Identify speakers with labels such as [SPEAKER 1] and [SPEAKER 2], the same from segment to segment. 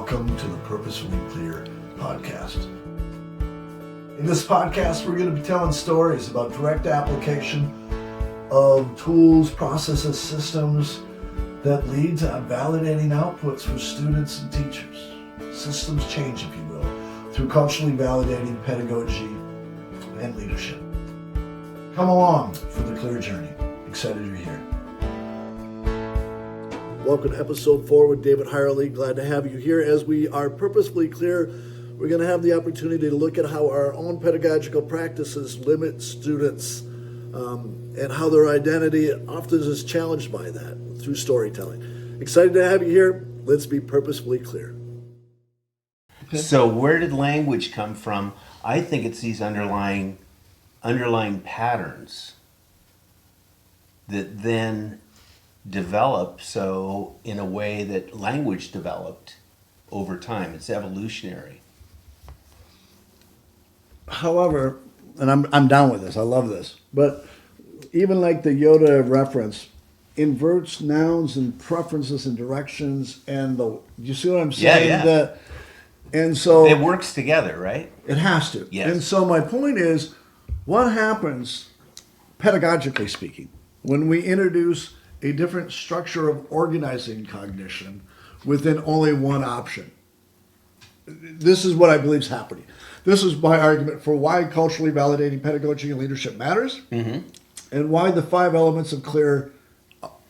[SPEAKER 1] welcome to the Purposefully Clear podcast. In this podcast, we're going to be telling stories about direct application of tools, processes, systems that lead to validating outputs for students and teachers. Systems change, if you will, through culturally validating pedagogy and leadership. Come along for the clear journey. Excited you're here. Welcome to episode 4 with David Hyerle. Glad to have you here. As we are purposefully clear, we're going to have the opportunity to look at how our own pedagogical practices limit students and how their identity often is challenged by that through storytelling. Excited to have you here. Let's be purposefully clear.
[SPEAKER 2] Okay. So where did language come from? I think it's these underlying patterns that then develop so in a way that language developed over time. It's evolutionary.
[SPEAKER 1] However, and I'm down with this, I love this, but even like the Yoda reference, inverts nouns and preferences and directions and you see what I'm saying?
[SPEAKER 2] Yeah.
[SPEAKER 1] And so
[SPEAKER 2] it works together, right?
[SPEAKER 1] It has to.
[SPEAKER 2] Yes.
[SPEAKER 1] And so my point is, what happens, pedagogically speaking, when we introduce a different structure of organizing cognition within only one option? This is what I believe is happening. This is my argument for why culturally validating pedagogy and leadership matters, and why the 5 elements of CLEAR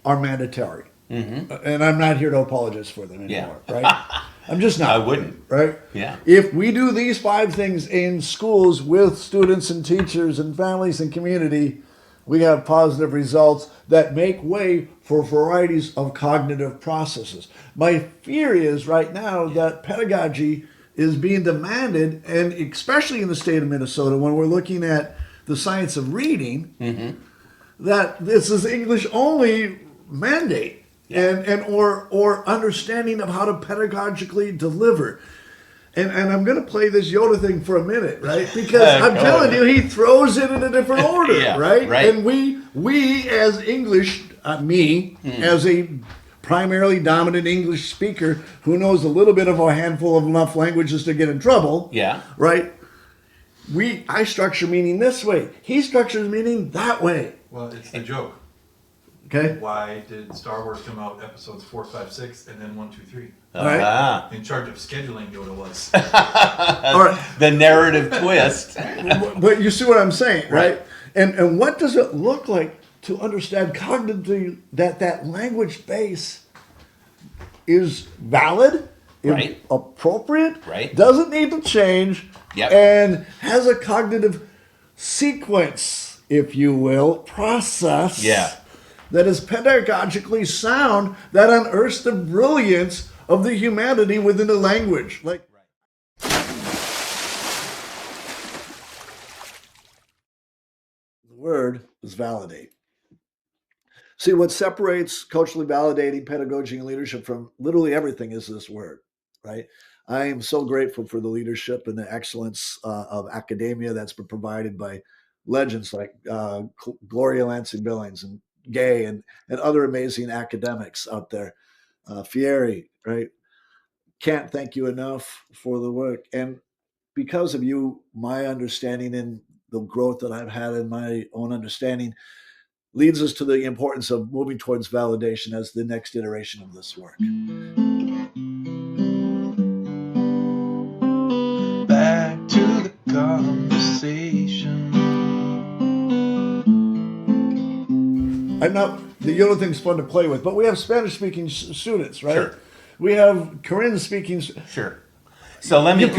[SPEAKER 1] are mandatory. And I'm not here to apologize for them anymore, right? I'm just not.
[SPEAKER 2] I wouldn't.
[SPEAKER 1] Right?
[SPEAKER 2] Yeah.
[SPEAKER 1] If we do these 5 things in schools with students and teachers and families and community, we have positive results that make way for varieties of cognitive processes. My fear is right now that pedagogy is being demanded, and especially in the state of Minnesota, when we're looking at the science of reading, that this is English only mandate or understanding of how to pedagogically deliver. And I'm going to play this Yoda thing for a minute, right? Because I'm telling you, he throws it in a different order, right? And we as English, as a primarily dominant English speaker who knows a little bit of a handful of enough languages to get in trouble, right? I structure meaning this way. He structures meaning that way.
[SPEAKER 3] Well, it's the joke.
[SPEAKER 1] Okay.
[SPEAKER 3] Why did Star Wars come out episodes 4, 5, 6, and then 1, 2, 3?
[SPEAKER 1] All right.
[SPEAKER 3] In charge of scheduling, Yoda was.
[SPEAKER 1] All right.
[SPEAKER 2] The narrative twist.
[SPEAKER 1] But you see what I'm saying, right? And what does it look like to understand cognitively that language base is valid, appropriate, doesn't need to change, and has a cognitive sequence, if you will, process that is pedagogically sound, that unearths the brilliance of the humanity within the language. The word is validate. See, what separates culturally validating pedagogy and leadership from literally everything is this word, right? I am so grateful for the leadership and the excellence of academia that's been provided by legends like Gloria Lansing-Billings and Gay and other amazing academics out there. Fieri, right? Can't thank you enough for the work. And because of you, my understanding and the growth that I've had in my own understanding leads us to the importance of moving towards validation as the next iteration of this work.
[SPEAKER 3] Back to the conversation.
[SPEAKER 1] The Yoda thing's fun to play with, but we have Spanish-speaking students, right?
[SPEAKER 2] Sure.
[SPEAKER 1] We have Korean-speaking.
[SPEAKER 2] Sure. So let me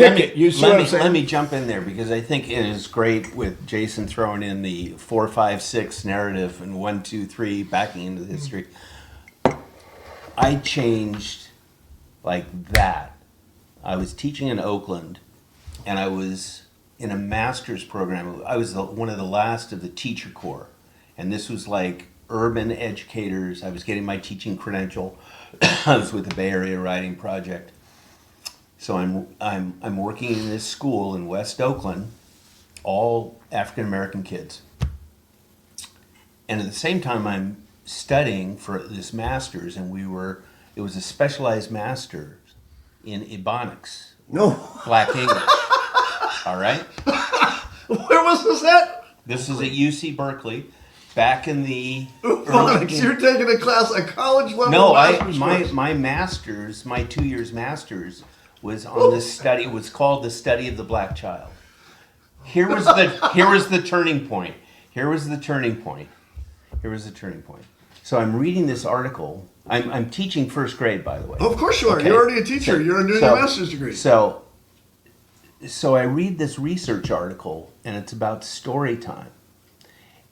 [SPEAKER 2] jump in there, because I think it is great with Jason throwing in the 4, 5, 6 narrative and 1, 2, 3 backing into the history. I changed like that. I was teaching in Oakland, and I was in a master's program. I was one of the last of the teacher corps, and this was like urban educators. I was getting my teaching credential. I was with the Bay Area Writing Project. So I'm working in this school in West Oakland, all African American kids. And at the same time I'm studying for this master's, and it was a specialized master's in Ebonics,
[SPEAKER 1] No.
[SPEAKER 2] Black English. All right?
[SPEAKER 1] Where was this at?
[SPEAKER 2] This is at UC Berkeley, back in the
[SPEAKER 1] Phonics. You're taking a class, a college level.
[SPEAKER 2] No,
[SPEAKER 1] master's
[SPEAKER 2] my master's, my 2 years master's was on this study. It was called the study of the black child. Here was the turning point. Here was the turning point. So I'm reading this article. I'm teaching first grade, by the way.
[SPEAKER 1] Of course you are.
[SPEAKER 2] Okay.
[SPEAKER 1] You're already a teacher. You're doing your master's degree.
[SPEAKER 2] So I read this research article, and it's about story time.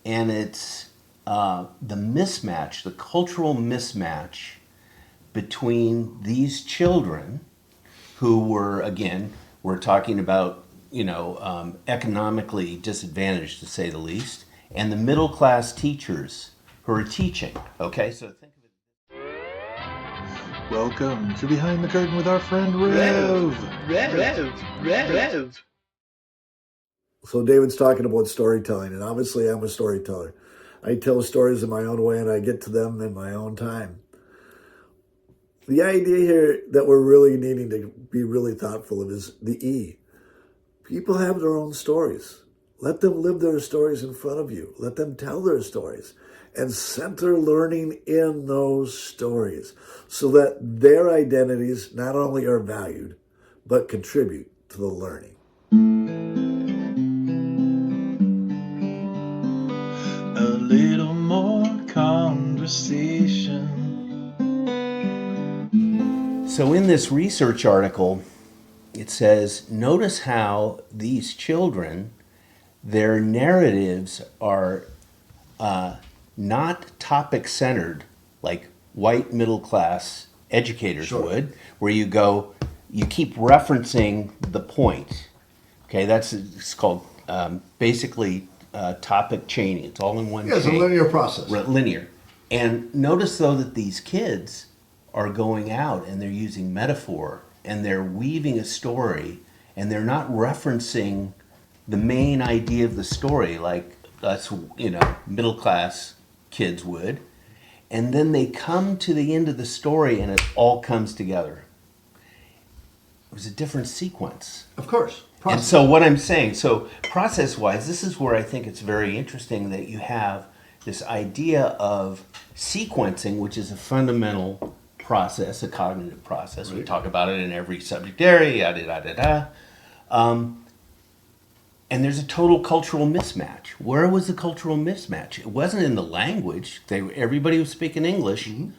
[SPEAKER 2] And it's the mismatch, the cultural mismatch between these children who were, again, we're talking about, economically disadvantaged, to say the least, and the middle class teachers who are teaching. Okay, so think of it.
[SPEAKER 4] Welcome to Behind the Curtain with our friend Rev.
[SPEAKER 5] Rev.
[SPEAKER 1] So David's talking about storytelling, and obviously I'm a storyteller. I tell stories in my own way, and I get to them in my own time. The idea here that we're really needing to be really thoughtful of is the E. People have their own stories. Let them live their stories in front of you. Let them tell their stories. And center learning in those stories so that their identities not only are valued, but contribute to the learning.
[SPEAKER 4] A little more conversation.
[SPEAKER 2] So in this research article, it says, notice how these children, their narratives are not topic-centered like white middle-class educators would, where you keep referencing the point. Okay, it's called basically topic chaining. It's all in one chain.
[SPEAKER 1] It's a linear process.
[SPEAKER 2] Linear. And notice, though, that these kids are going out and they're using metaphor and they're weaving a story and they're not referencing the main idea of the story like us, middle class kids would. And then they come to the end of the story and it all comes together. It was a different sequence.
[SPEAKER 1] Of course.
[SPEAKER 2] And so what I'm saying, process-wise, this is where I think it's very interesting that you have this idea of sequencing, which is a fundamental process, a cognitive process. Right. We talk about it in every subject area, yada, yada, yada. And there's a total cultural mismatch. Where was the cultural mismatch? It wasn't in the language. Everybody was speaking English. Mm-hmm.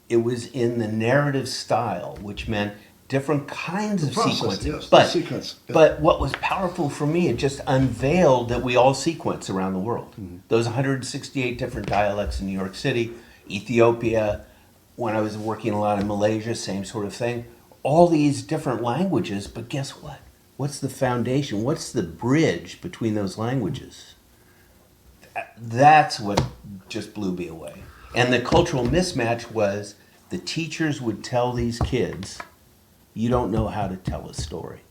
[SPEAKER 2] It was in the narrative style, which meant different kinds of sequences.
[SPEAKER 1] Yes,
[SPEAKER 2] but what was powerful for me, it just unveiled that we all sequence around the world. Mm-hmm. Those 168 different dialects in New York City, Ethiopia, when I was working a lot in Malaysia, same sort of thing. All these different languages, but guess what? What's the foundation? What's the bridge between those languages? That's what just blew me away. And the cultural mismatch was the teachers would tell these kids, you don't know how to tell a story.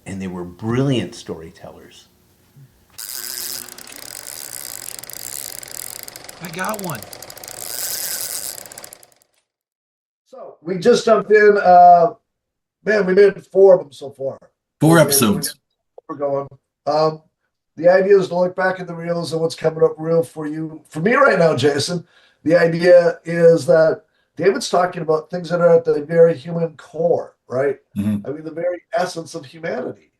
[SPEAKER 2] And they were brilliant storytellers.
[SPEAKER 4] I got one.
[SPEAKER 1] So we just jumped in. Man, we made 4 of them so far.
[SPEAKER 4] 4 episodes.
[SPEAKER 1] We're going. The idea is to look back at the reels and what's coming up real for you. For me right now, Jason, the idea is that David's talking about things that are at the very human core, right? Mm-hmm. I mean, the very essence of humanity.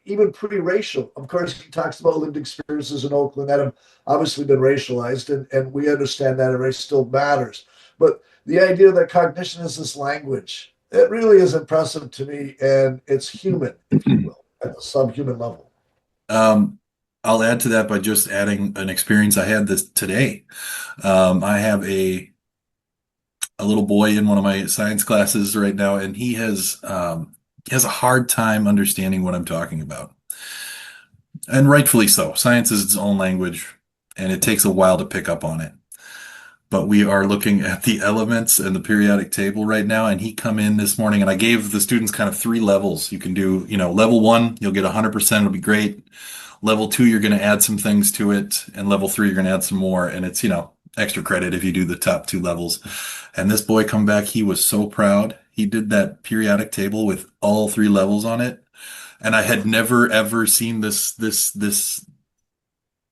[SPEAKER 1] Even pre-racial. Of course, he talks about lived experiences in Oakland that have obviously been racialized, and we understand that, and race still matters. But the idea that cognition is this language, it really is impressive to me, and it's human, if you will, at a subhuman level.
[SPEAKER 4] I'll add to that by just adding an experience I had this today. I have a little boy in one of my science classes right now, and he has a hard time understanding what I'm talking about. And rightfully so. Science is its own language, and it takes a while to pick up on it. But we are looking at the elements and the periodic table right now, and he come in this morning, and I gave the students kind of 3 levels. You can do, level 1, you'll get 100%, it'll be great. Level 2, you're going to add some things to it, and level 3, you're going to add some more, and it's, extra credit if you do the top 2 levels. And this boy come back, he was so proud. He did that periodic table with all three levels on it. And I had never ever seen this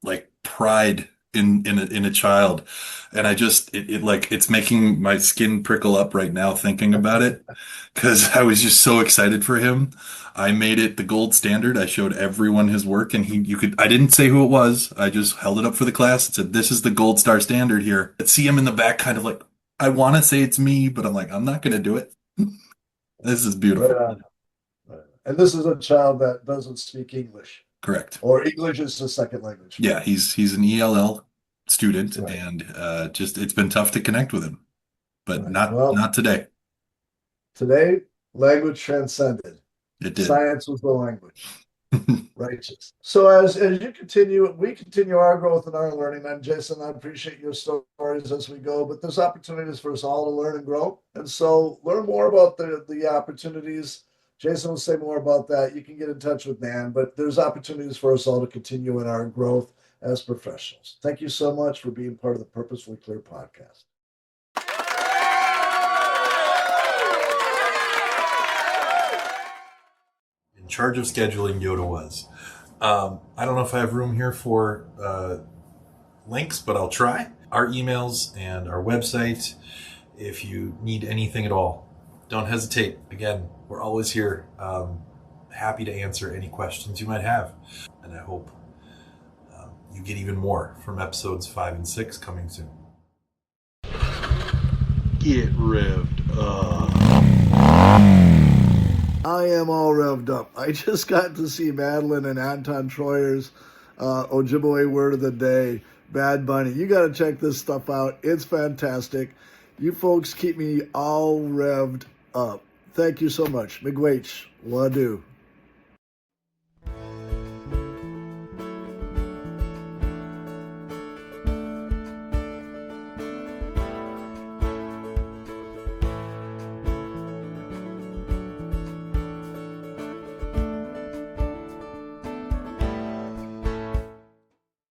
[SPEAKER 4] like pride in a child. And I just it's making my skin prickle up right now thinking about it because I was just so excited for him. I made it the gold standard. I showed everyone his work and I didn't say who it was. I just held it up for the class and said, "This is the gold star standard here." I'd see him in the back kind of like, I want to say it's me, but I'm like, I'm not going to do it. This is
[SPEAKER 1] Right
[SPEAKER 4] beautiful.
[SPEAKER 1] on. Right. And this is a child that doesn't speak English,
[SPEAKER 4] Correct.
[SPEAKER 1] or English is a second language.
[SPEAKER 4] Yeah, he's an ELL student,
[SPEAKER 1] Right.
[SPEAKER 4] and just it's been tough to connect with him, but
[SPEAKER 1] Right.
[SPEAKER 4] not
[SPEAKER 1] Well,
[SPEAKER 4] not today.
[SPEAKER 1] today, language transcended.
[SPEAKER 4] It did.
[SPEAKER 1] Science was the language. Righteous. So as you continue, we continue our growth and our learning. And Jason, I appreciate your stories as we go, but there's opportunities for us all to learn and grow. And so learn more about the opportunities. Jason will say more about that. You can get in touch with Nan, but there's opportunities for us all to continue in our growth as professionals. Thank you so much for being part of the Purposefully Clear podcast.
[SPEAKER 4] In charge of scheduling, Yoda was. I don't know if I have room here for links, but I'll try. Our emails and our website, if you need anything at all, don't hesitate. Again, we're always here, happy to answer any questions you might have. And I hope you get even more from episodes 5 and 6 coming soon. Get revved up.
[SPEAKER 1] I am all revved up. I just got to see Madeline and Anton Troyer's Ojibwe word of the day, Bad Bunny. You got to check this stuff out. It's fantastic. You folks keep me all revved up. Thank you so much. Miigwech. Wadu.